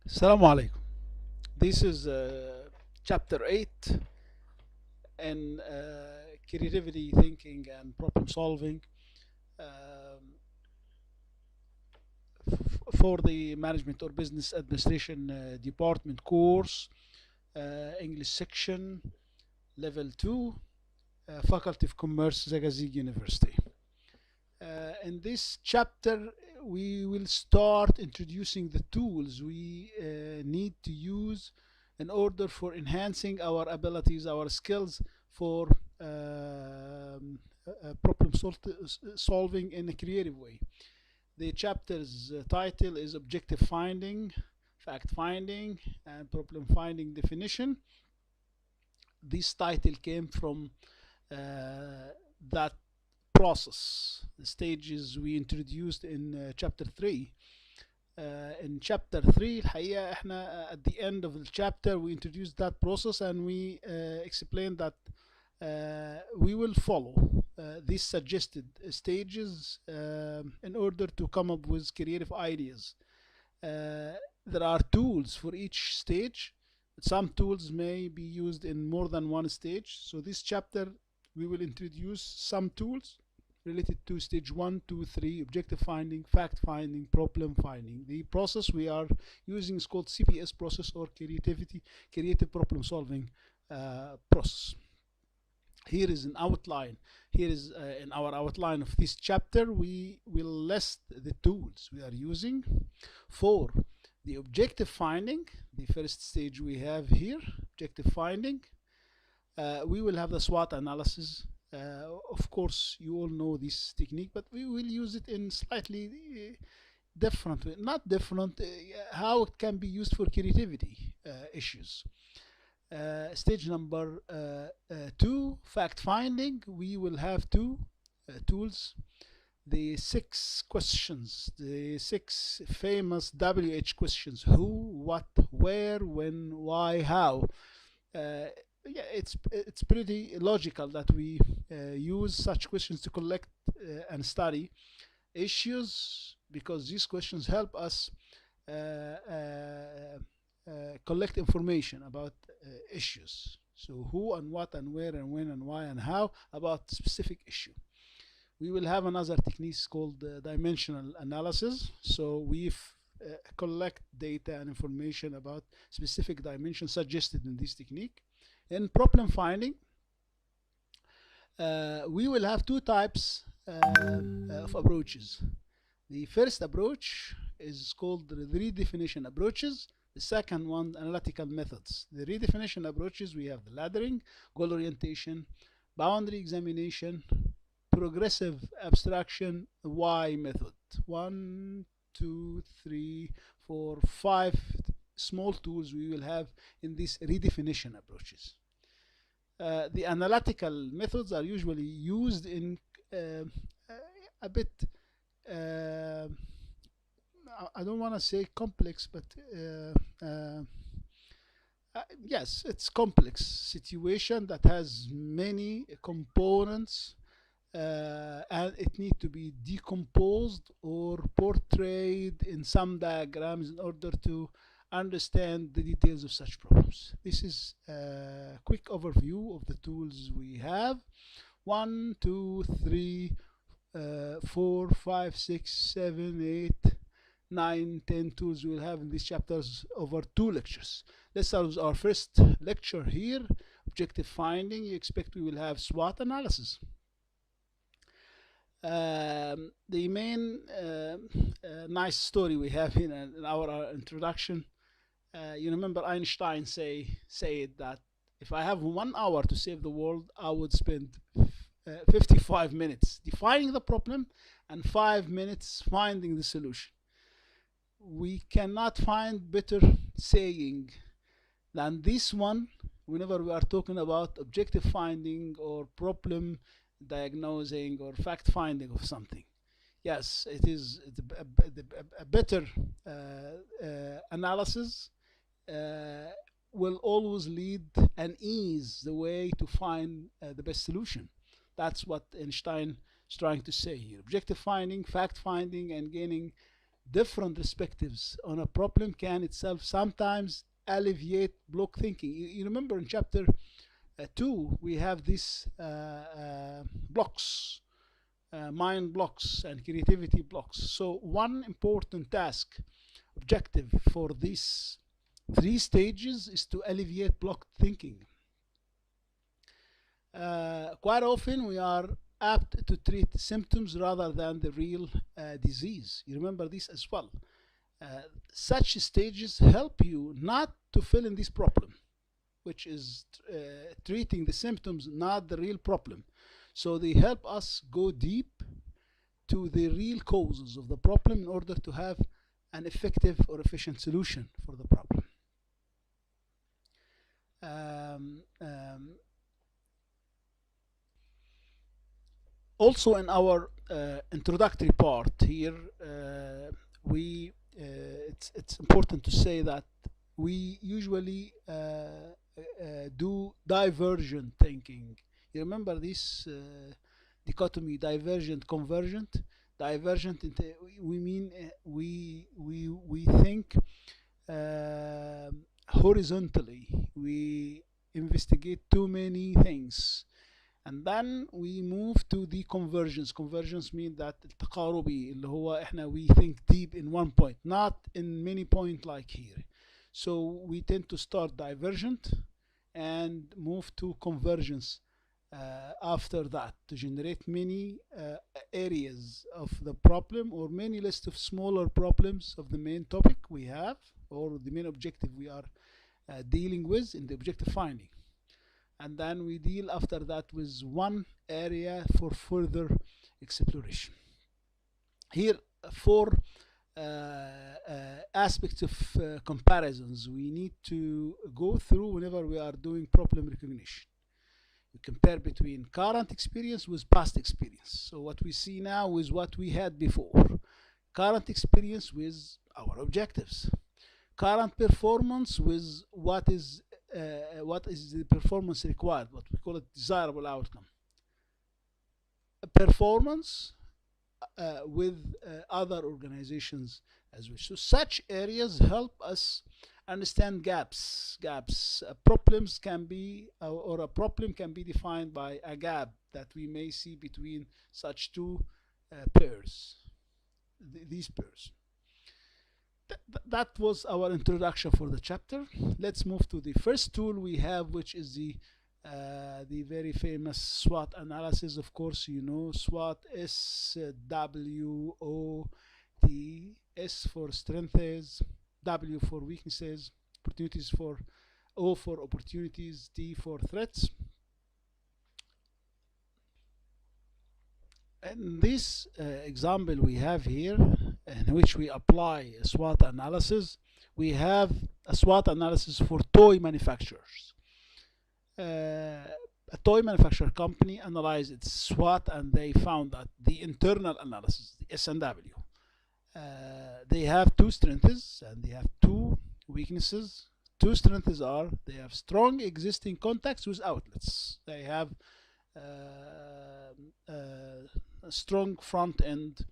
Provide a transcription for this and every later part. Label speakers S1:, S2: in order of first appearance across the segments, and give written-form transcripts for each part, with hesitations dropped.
S1: Assalamu alaikum. This is chapter 8 in creativity, thinking, and problem solving um, for the management or business administration department course, English section, level 2, Faculty of Commerce, Zagazig University. In this chapter, we will start introducing the tools we need to use in order for enhancing our abilities, our skills for problem solving in a creative way. The chapter's title is Objective Finding, Fact Finding, and Problem Finding Definition. This title came from that process, the stages we introduced in chapter 3. In chapter 3 الحقيقة احنا at the end of the chapter we introduced that process and we explained that we will follow these suggested stages in order to come up with creative ideas. There are tools for each stage. Some tools may be used in more than one stage. So this chapter we will introduce some tools related to stage 1, 2, 3, objective finding, fact finding, problem finding. The process we are using is called CPS process, or creative problem solving process. Here is an outline. Here is in our outline of this chapter, we will list the tools we are using for the objective finding. The first stage we have here, objective finding. We will have the SWOT analysis. Of course, you all know this technique, but we will use it in slightly different way. Not different, how it can be used for creativity issues. Stage number 2, fact finding. We will have two tools. The 6 questions, the 6 famous WH questions: who, what, where, when, why, how. Yeah, it's pretty logical that we use such questions to collect and study issues, because these questions help us collect information about issues. So who and what and where and when and why and how about specific issue. We will have another technique called dimensional analysis. So we collect data and information about specific dimensions suggested in this technique. In problem finding, we will have two types of approaches. The first approach is called the redefinition approaches. The second one, analytical methods. The redefinition approaches, we have the laddering, goal orientation, boundary examination, progressive abstraction, why method. 1, 2, 3, 4, 5 small tools we will have in these redefinition approaches. The analytical methods are usually used in a bit, I don't want to say complex, but yes, it's complex situation that has many components, and it needs to be decomposed or portrayed in some diagrams in order to understand the details of such problems. This is a quick overview of the tools we have. 1, 2, 3, 4, 5, 6, 7, 8, 9, 10 tools we will have in these chapters over 2 lectures. Let's start with our first lecture here, objective finding. You expect we will have SWOT analysis. The main nice story we have in our introduction. You remember Einstein said that if I have 1 hour to save the world, I would spend 55 minutes defining the problem and 5 minutes finding the solution. We cannot find better saying than this one whenever we are talking about objective finding or problem diagnosing or fact finding of something. Yes, it is a better analysis will always lead and ease the way to find the best solution. That's what Einstein is trying to say here. Objective finding, fact finding, and gaining different perspectives on a problem can itself sometimes alleviate block thinking. You remember in chapter 2 we have these blocks, mind blocks and creativity blocks. So one important task, objective for these 3 stages is to alleviate block thinking. Quite often we are apt to treat symptoms rather than the real disease. You remember this as well. Such stages help you not to fill in this problem, which is treating the symptoms, not the real problem. So they help us go deep to the real causes of the problem in order to have an effective or efficient solution for the problem. Also in our introductory part here, it's important to say that we usually do divergent thinking. You remember this dichotomy, divergent, convergent? Divergent, we mean we think horizontally. We investigate too many things, and then we move to the convergence. Convergence means that التقاربي اللي هو احنا we think deep in one point, not in many points like here. So we tend to start divergent and move to convergence after that, to generate many areas of the problem or many list of smaller problems of the main topic we have, or the main objective we are dealing with in the objective finding. And then we deal after that with one area for further exploration. Here, 4 aspects of comparisons we need to go through whenever we are doing problem recognition. We compare between current experience with past experience. So what we see now is what we had before. Current experience with our objectives. Current performance with what is the performance required, what we call it desirable outcome. Performance with other organizations as well. So such areas help us understand gaps. Problems can be, or a problem can be defined by a gap that we may see between such 2 pairs, these pairs. That was our introduction for the chapter. Let's move to the first tool we have, which is the very famous SWOT analysis. Of course, you know SWOT, SWOT, S for strengths, W for weaknesses, opportunities for O for opportunities, T for threats. In this example we have here, in which we apply a SWOT analysis, we have a SWOT analysis for toy manufacturers. A toy manufacturer company analyzed its SWOT, and they found that the internal analysis, the S&W, they have 2 strengths and they have 2 weaknesses. 2 strengths are they have strong existing contacts with outlets. They have strong front-end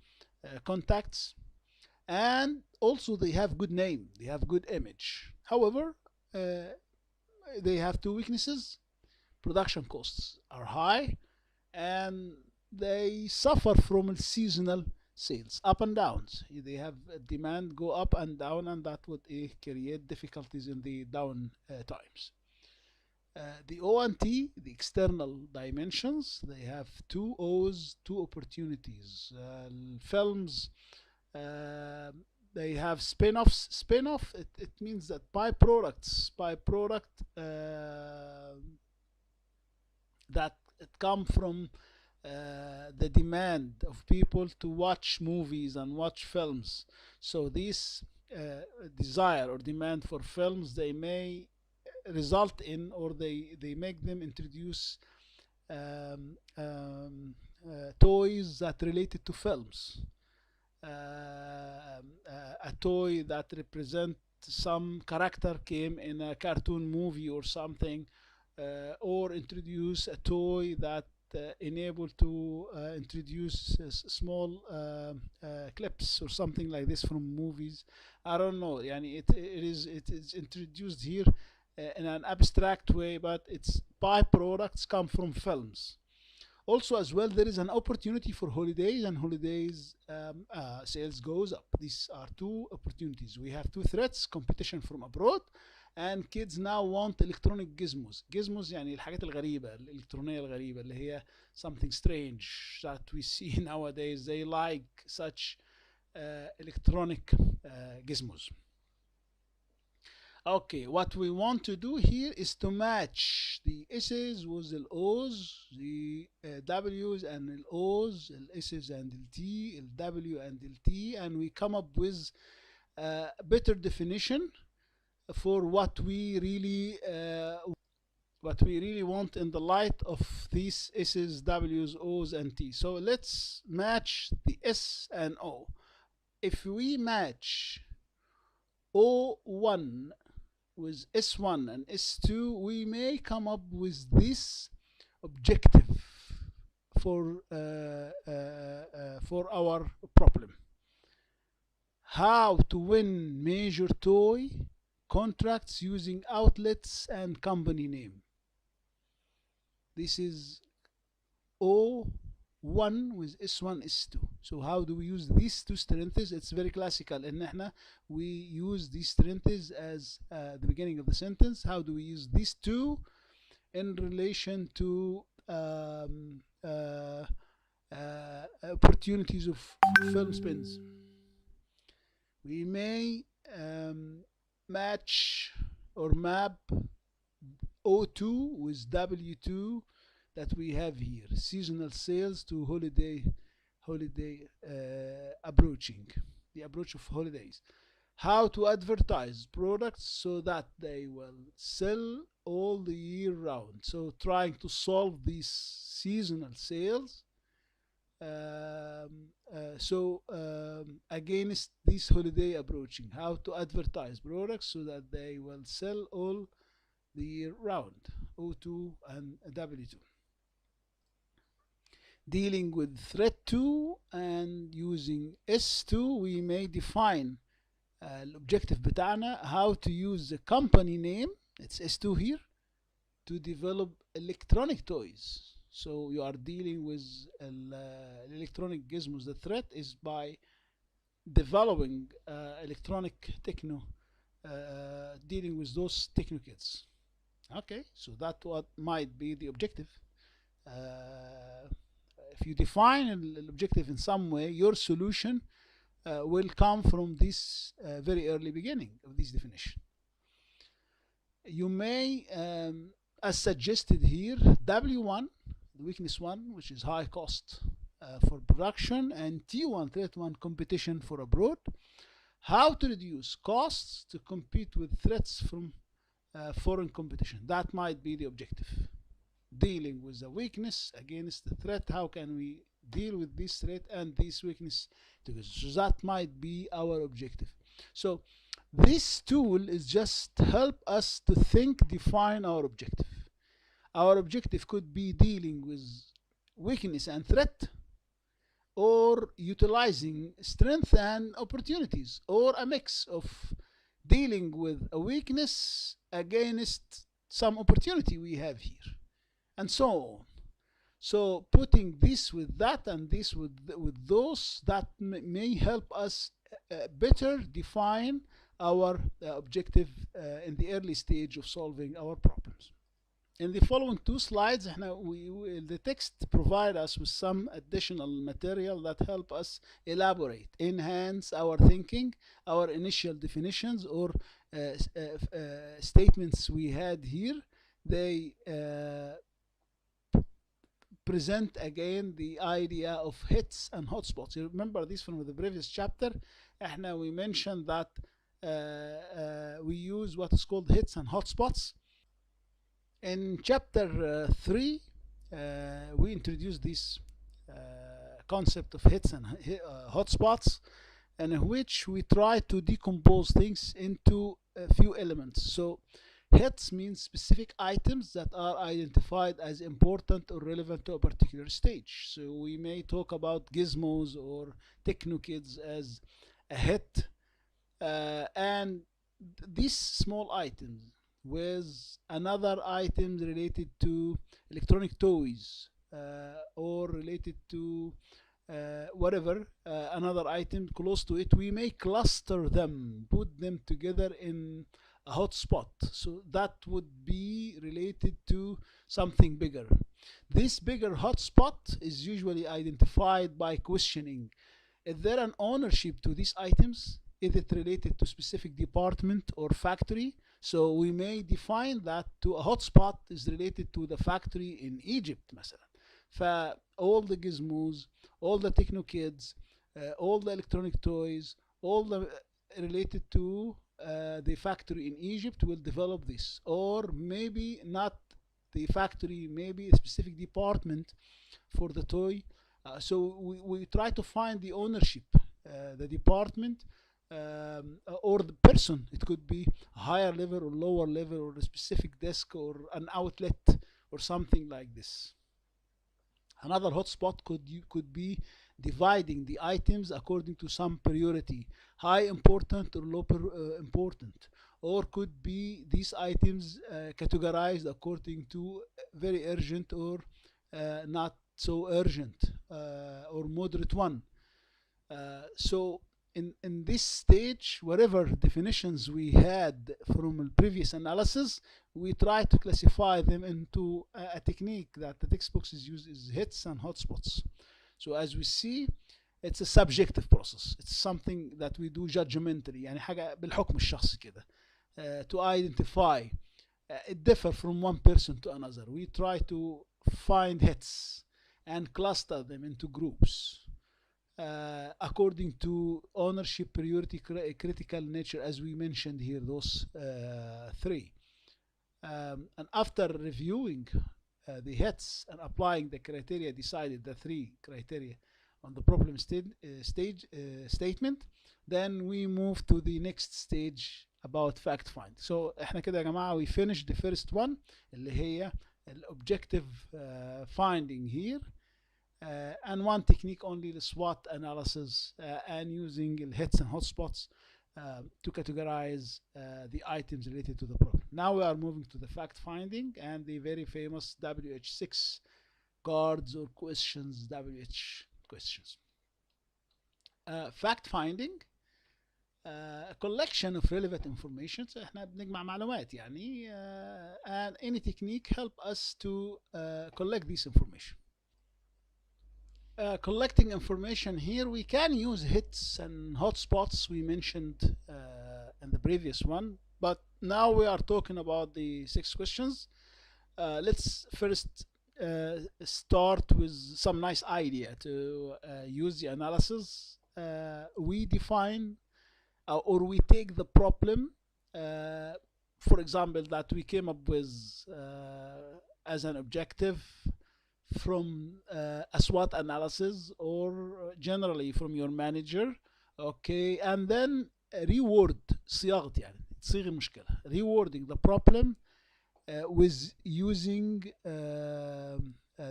S1: contacts, and also they have good name, they have good image. However, they have 2 weaknesses. Production costs are high, and they suffer from seasonal sales, up and downs. They have demand go up and down, and that would create difficulties in the down times. The O and T, the external dimensions, they have 2 O's, 2 opportunities. Films, they have spin-offs. Spin-off, it means that byproduct that come from the demand of people to watch movies and watch films. So this desire or demand for films, they may result in, or they make them introduce toys that related to films. A toy that represent some character came in a cartoon movie or something, or introduce a toy that enable to introduce small clips or something like this from movies. I don't know. Yani it is introduced here in an abstract way, but its byproducts come from films. Also, as well, there is an opportunity for holidays, and holidays sales goes up. These are two opportunities. We have two threats: competition from abroad, and kids now want electronic gizmos. Gizmos يعني الحاجات الغريبة الإلكترونية الغريبة اللي هي something strange that we see nowadays. They like such electronic gizmos. Okay, what we want to do here is to match the S's with the O's, the W's and the O's, the S's and the T, the W and the T, and we come up with a better definition for what we really want in the light of these S's, W's, O's, and T. So let's match the S and O. If we match O1 with S1 and S2, we may come up with this objective for our problem: how to win major toy contracts using outlets and company name. This is O1 with S1, S2. So how do we use these two strengths? It's very classical. In احنا we use these strengths as the beginning of the sentence. How do we use these two in relation to opportunities of film spins? We may match or map O2 with W2 that we have here: seasonal sales to holiday approaching, the approach of holidays. How to advertise products so that they will sell all the year round. So trying to solve these seasonal sales against this holiday approaching. How to advertise products so that they will sell all the year round, O2 and W2. Dealing with threat 2 and using S2, we may define الobjective بتاعنا: how to use the company name, it's S2 here, to develop electronic toys. So you are dealing with electronic gizmos. The threat is by developing electronic techno, dealing with those techno kids. Okay, so that what might be the objective. If you define an objective in some way, your solution will come from this very early beginning of this definition. You may, as suggested here, W1, the weakness 1, which is high cost for production, and T1, threat 1, competition for abroad. How to reduce costs to compete with threats from foreign competition. That might be the objective. Dealing with the weakness against the threat. How can we deal with this threat and this weakness together? So that might be our objective. So this tool is just help us to think, define our objective. Our objective could be dealing with weakness and threat, or utilizing strength and opportunities, or a mix of dealing with a weakness against some opportunity we have here, and so on. So putting this with that and this with those, that may help us better define our objective in the early stage of solving our problems. In the following two slides, the text provide us with some additional material that help us elaborate, enhance our thinking, our initial definitions or statements we had here. They present again the idea of hits and hotspots. You remember this from the previous chapter. We mentioned that we use what is called hits and hotspots. In chapter 3, we introduced this concept of hits and hotspots, in which we try to decompose things into a few elements. So Hits means specific items that are identified as important or relevant to a particular stage. So we may talk about gizmos or techno kids as a hit, and these small items with another item related to electronic toys, or related to whatever, another item close to it, we may cluster them, put them together in a hotspot. So that would be related to something bigger. This bigger hotspot is usually identified by questioning: is there an ownership to these items? Is it related to specific department or factory? So we may define that to a hotspot is related to the factory in Egypt مثلا. all the gizmos, all the techno kids, all the electronic toys, all the related to the factory in Egypt will develop this. Or maybe not the factory, maybe a specific department for the toy. So we try to find the ownership, the department, or the person. It could be a higher level or lower level, or a specific desk or an outlet or something like this. Another hotspot could be dividing the items according to some priority, high important or low important, or could be these items categorized according to very urgent or not so urgent, or moderate one. So in this stage, whatever definitions we had from the previous analysis, we try to classify them into a technique that the textbooks is used is hits and hotspots. So as we see, it's a subjective process. It's something that we do judgmentally, يعني حاجة بالحكم الشخصي كده, to identify. It differs from one person to another. We try to find hits and cluster them into groups according to ownership, priority, critical nature, as we mentioned here, those three. And after reviewing the hits and applying the criteria decided, the three criteria on the problem statement, then we move to the next stage about fact find. So احنا كده يا جماعة we finished the first one اللي هي objective finding here, and one technique only, the SWOT analysis, and using the hits and hotspots to categorize the items related to the problem. Now we are moving to the fact finding and the very famous WH6 cards or questions, WH questions. Fact finding, a collection of relevant information. So احنا بنجمع معلومات يعني, and any technique help us to collect this information. Collecting information here, we can use hits and hotspots we mentioned in the previous one, but now we are talking about the 6 questions. Let's first start with some nice idea to use the analysis. We define or we take the problem, for example, that we came up with as an objective from a SWOT analysis or generally from your manager, okay, and then reword صياغة يعني تصيغ المشكلة, rewording the problem with using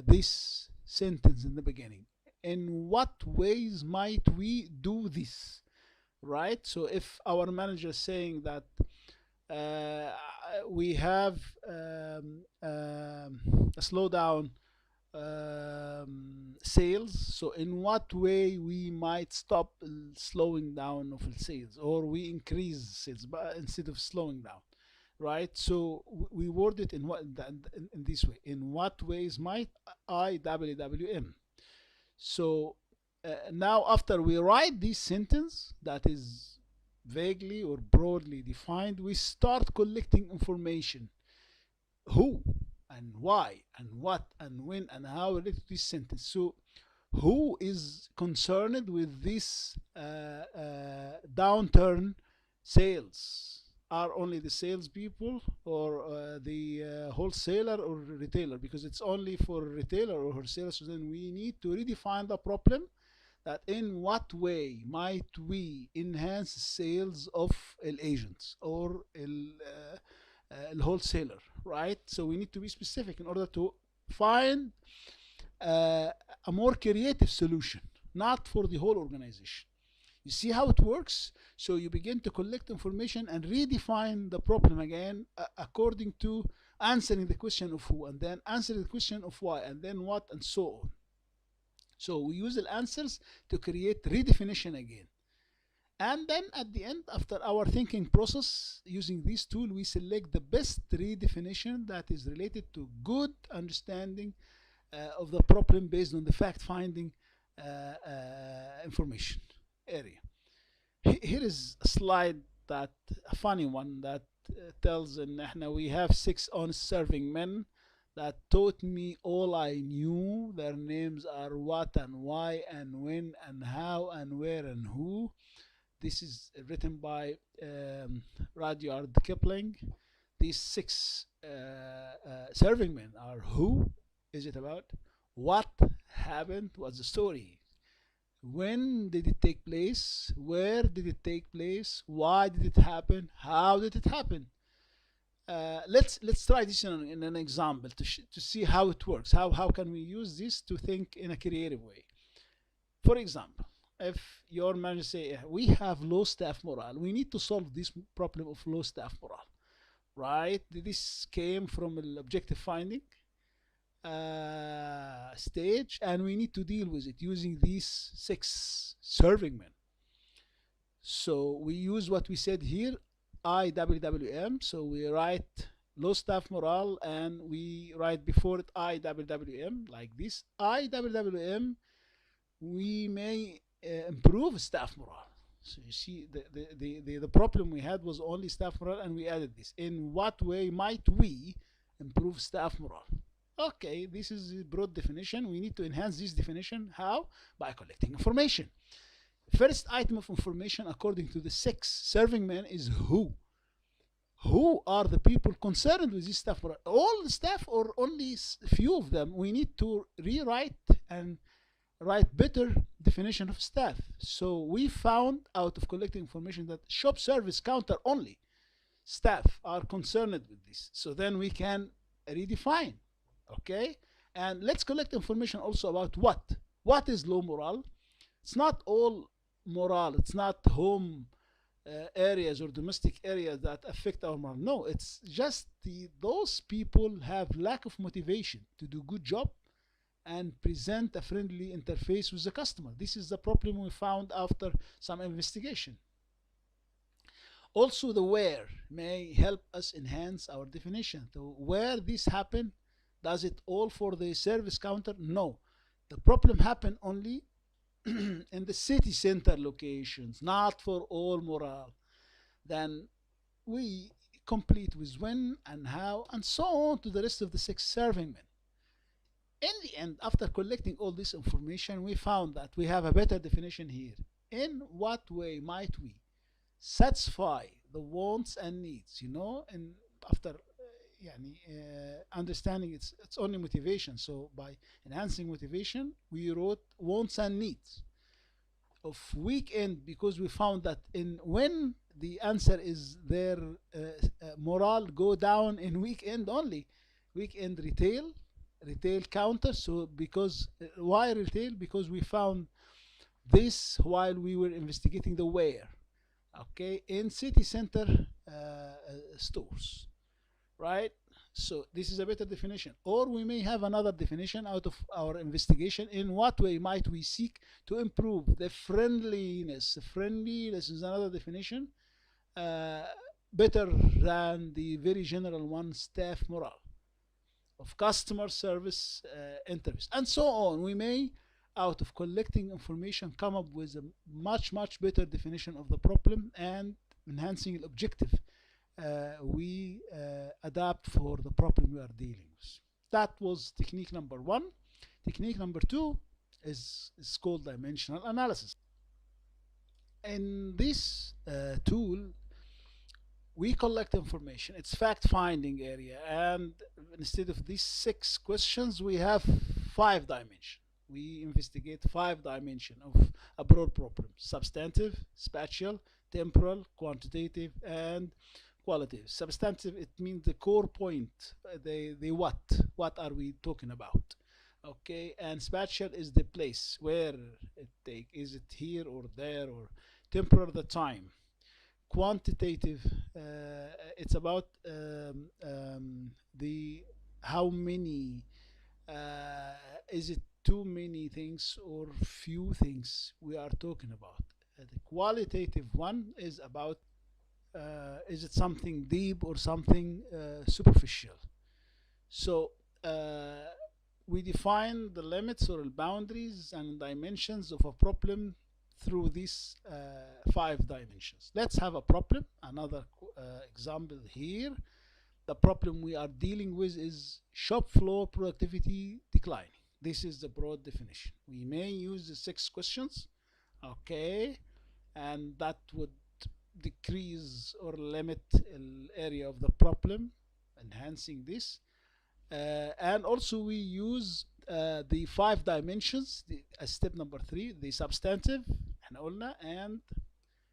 S1: this sentence in the beginning. In what ways might we do this, right? So if our manager is saying that we have a slowdown sales, so in what way we might stop slowing down of sales, or we increase sales but instead of slowing down, right? So we word it in what in this way: in what ways might IWWM. So now after we write this sentence that is vaguely or broadly defined, we start collecting information: who and why and what and when and how related to this sentence. So who is concerned with this downturn sales? Are only the salespeople, or the wholesaler or retailer? Because it's only for retailer or wholesaler, so then we need to redefine the problem, that in what way might we enhance sales of agents or wholesaler, right? So we need to be specific in order to find a more creative solution, not for the whole organization. You see how it works? So you begin to collect information and redefine the problem again according to answering the question of who, and then answering the question of why, and then what, and so on. So we use the answers to create redefinition again. And then at the end, after our thinking process, using this tool, we select the best redefinition that is related to good understanding of the problem based on the fact-finding information area. Here is a slide, that a funny one, that tells we have 6 honest serving men that taught me all I knew. Their names are what and why and when and how and where and who. This is written by Rudyard Kipling. These 6 serving men are: who is it about? What happened? What's the story? When did it take place? Where did it take place? Why did it happen? How did it happen? Let's try this in an example to see how it works. How can we use this to think in a creative way? For example, if your manager say, we have low staff morale, we need to solve this problem of low staff morale, right? This came from an objective finding stage, and we need to deal with it using these 6 serving men. So we use what we said here, IWWM. So we write low staff morale and we write before it IWWM, like this. IWWM, we may improve staff morale. So you see, the problem we had was only staff morale, and we added this. In what way might we improve staff morale? Okay, this is a broad definition. We need to enhance this definition. How? By collecting information. First item of information, according to the 6 serving men, is who. Who are the people concerned with this staff morale? All the staff or only few of them? We need to rewrite and write better definition of staff. So we found out of collecting information that shop service counter only staff are concerned with this. So then we can redefine. Okay, and let's collect information also about what is low morale. It's not all morale. It's not home areas or domestic areas that affect our morale. No, it's just those people have lack of motivation to do good job and present a friendly interface with the customer. This is the problem we found after some investigation. Also, the where may help us enhance our definition. So where this happened, does it all for the service counter? No. The problem happened only in the city center locations, not for all morale. Then we complete with when and how and so on to the rest of the 6 serving men. In the end, after collecting all this information, we found that we have a better definition here. In what way might we satisfy the wants and needs? And after understanding it's only motivation. So by enhancing motivation, we wrote wants and needs of weekend, because we found that when the answer is their morale go down in weekend only. Weekend retail counter. So because why retail? Because we found this while we were investigating the where. Okay, in city center stores, right? So this is a better definition. Or we may have another definition out of our investigation. In what way might we seek to improve the friendliness? Friendliness is another definition, better than the very general one, staff morale, of customer service interviews, and so on. We may, out of collecting information, come up with a much better definition of the problem and enhancing the objective we adapt for the problem we are dealing with. That was technique number 1. Technique number 2 is called dimensional analysis. In this tool, we collect information. It's fact-finding area, and instead of these 6 questions, we have 5 dimensions. We investigate 5 dimensions of a broad problem: substantive, spatial, temporal, quantitative, and qualitative. Substantive, it means the core point, the what are we talking about? Okay, and spatial is the place where it take, is it here or there, or temporal, the time. Quantitative, it's about the how many, is it too many things or few things we are talking about. The qualitative one is about is it something deep or something superficial. So we define the limits or boundaries and dimensions of a problem through these 5 dimensions. Let's have a problem. Another example here. The problem we are dealing with is shop floor productivity declining. This is the broad definition. We may use the 6 questions, okay, and that would decrease or limit the area of the problem, enhancing this. And also we use the 5 dimensions as step number 3, the substantive احنا قلنا, and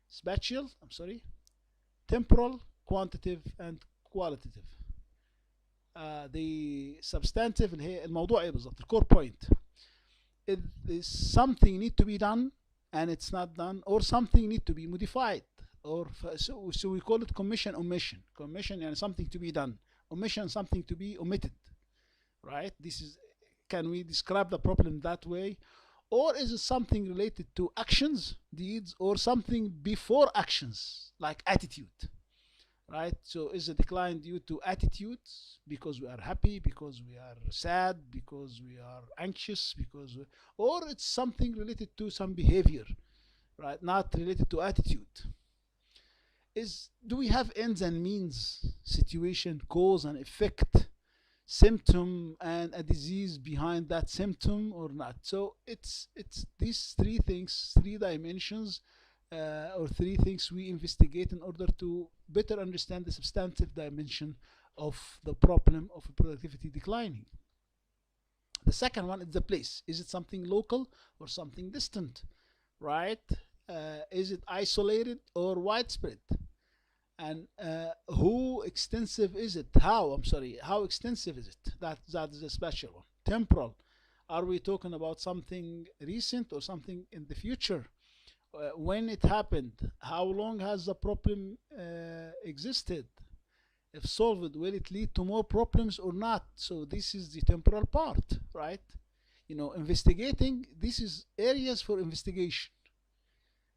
S1: spatial, I'm sorry, temporal, quantitative, and qualitative. The substantive اللي هي الموضوع ايه بالظبط, الcore point. Is something need to be done and it's not done, or something need to be modified, or so we call it commission omission. Commission يعني something to be done, omission something to be omitted, right? This is, can we describe the problem that way? Or is it something related to actions, deeds, or something before actions, like attitude, right? So is a decline due to attitudes, because we are happy, because we are sad, because we are anxious, because or it's something related to some behavior, right? Not related to attitude. Do we have ends and means, situation, cause and effect, symptom and a disease behind that symptom or not? So it's these 3 things, 3 dimensions, or 3 things we investigate in order to better understand the substantive dimension of the problem of productivity declining. The second one is the place. Is it something local or something distant, right? Is it isolated or widespread? And how extensive is it? How extensive is it? That is a special one. Temporal, are we talking about something recent or something in the future? When it happened, how long has the problem existed? If solved, will it lead to more problems or not? So this is the temporal part, right? You know, investigating, this is areas for investigation.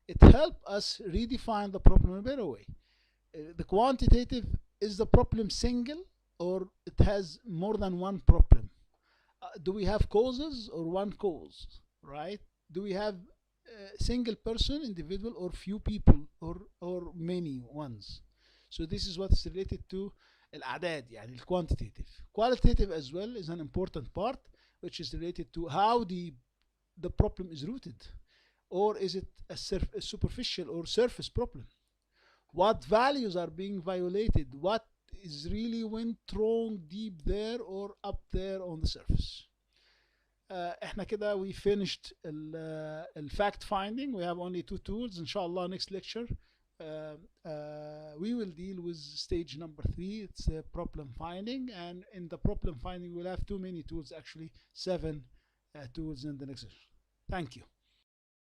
S1: It helps us redefine the problem in a better way. The quantitative, is the problem single or it has more than one problem? Do we have causes or one cause, right? Do we have a single person, individual, or few people, or many ones? So this is what is related to الأعداد, يعني the quantitative. Qualitative as well is an important part, which is related to how the problem is rooted, or is it a superficial or surface problem? What values are being violated? What is really went wrong deep there or up there on the surface? احنا كده we finished fact finding. We have only 2 tools. Inshallah, next lecture we will deal with stage number 3. It's problem finding, and in the problem finding we'll have too many tools, actually 7 tools in the next session. Thank you.